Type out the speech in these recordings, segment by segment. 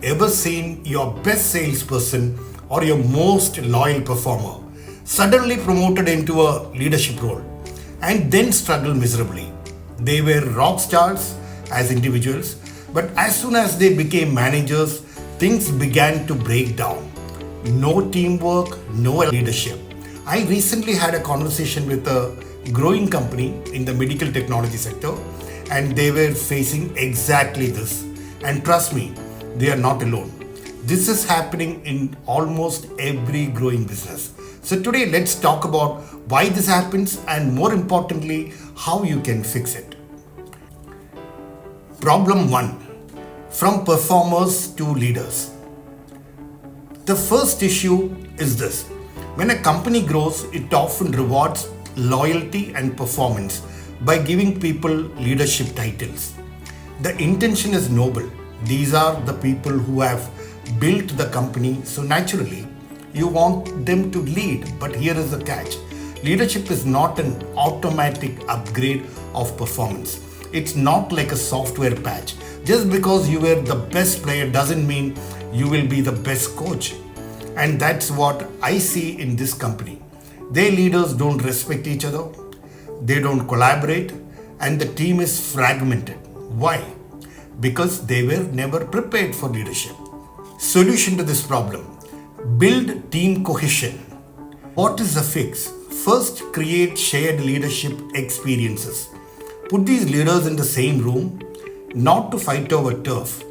ever seen your best salesperson or your most loyal performer suddenly promoted into a leadership role and then struggle miserably? They were rock stars as individuals, but as soon as they became managers, things began to break down. No teamwork, no leadership. I recently had a conversation with a growing company in the medical technology sector, and they were facing exactly this. And trust me, they are not alone. This is happening in almost every growing business. So today let's talk about why this happens and more importantly, how you can fix it. Problem 1. From performers to leaders. The first issue is this. When a company grows, it often rewards loyalty and performance by giving people leadership titles. The intention is noble. These are the people who have built the company, so naturally you want them to lead. But here is the catch. Leadership is not an automatic upgrade of performance. It's not like a software patch. Just because you were the best player doesn't mean you will be the best coach. And that's what I see in this company. Their leaders don't respect each other, they don't collaborate, and the team is fragmented. Why? Because they were never prepared for leadership. Solution to this problem: build team cohesion. What is the fix? First, create shared leadership experiences. Put these leaders in the same room, not to fight over turf,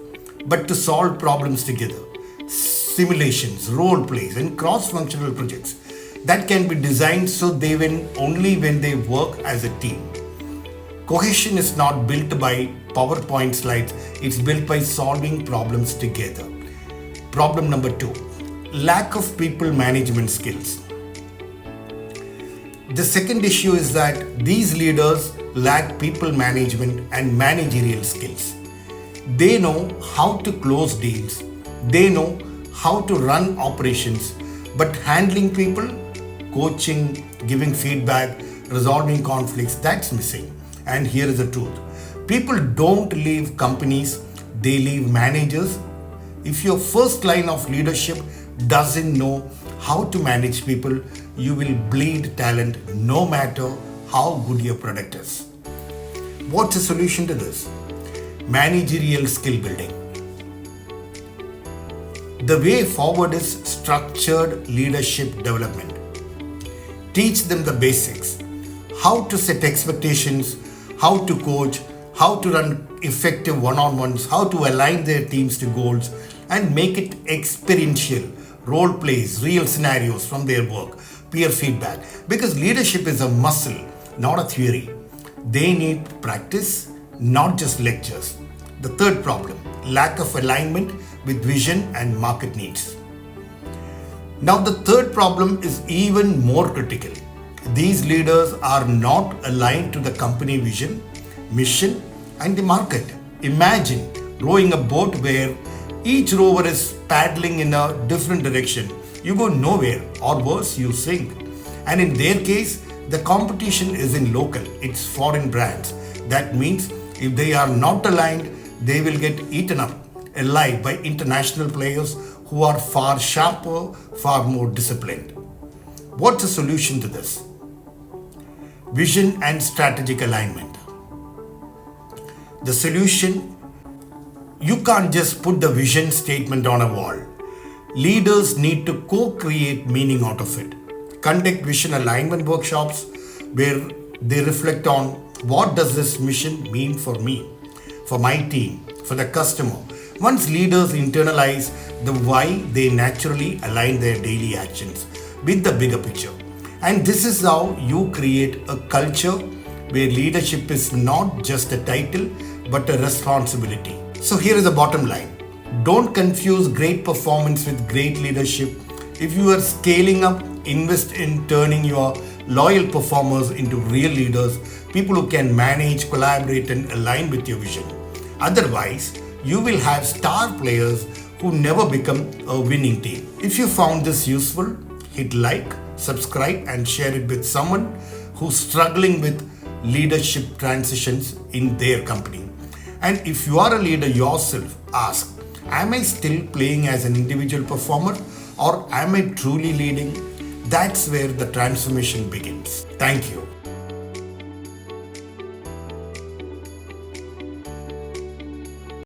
but to solve problems together. Simulations, role plays, and cross-functional projects that can be designed so they win only when they work as a team. Cohesion is not built by PowerPoint slides, it's built by solving problems together. Problem number 2, lack of people management skills. The second issue is that these leaders lack people management and managerial skills. They know how to close deals, they know how to run operations, but handling people, coaching, giving feedback, resolving conflicts, that's missing. And here is the truth. People don't leave companies, they leave managers. If your first line of leadership doesn't know how to manage people, you will bleed talent no matter how good your product is. What's the solution to this? Managerial skill building. The way forward is structured leadership development. Teach them the basics. How to set expectations, how to coach, how to run effective one-on-ones, how to align their teams to goals, and make it experiential. Role plays, real scenarios from their work, peer feedback. Because leadership is a muscle, not a theory. They need practice, not just lectures. The third problem, lack of alignment with vision and market needs. Now the third problem is even more critical. These leaders are not aligned to the company vision, mission, and the market. Imagine rowing a boat where each rower is paddling in a different direction. You go nowhere, or worse, you sink. And in their case, the competition isn't local, it's foreign brands. That means if they are not aligned, they will get eaten up alive by international players who are far sharper, far more disciplined. What's the solution to this? Vision and strategic alignment. The solution: you can't just put the vision statement on a wall. Leaders need to co-create meaning out of it. Conduct vision alignment workshops where they reflect on what does this mission mean for me, for my team, for the customer. Once leaders internalize the why, they naturally align their daily actions with the bigger picture. And this is how you create a culture where leadership is not just a title but a responsibility. So here is the bottom line. Don't confuse great performance with great leadership. If you are scaling up, invest in turning your loyal performers into real leaders, people who can manage, collaborate, and align with your vision. Otherwise, you will have star players who never become a winning team. If you found this useful, hit like, subscribe, and share it with someone who's struggling with leadership transitions in their company. And if you are a leader yourself, ask, Am I still playing as an individual performer or am I truly leading? That's where the transformation begins. Thank you.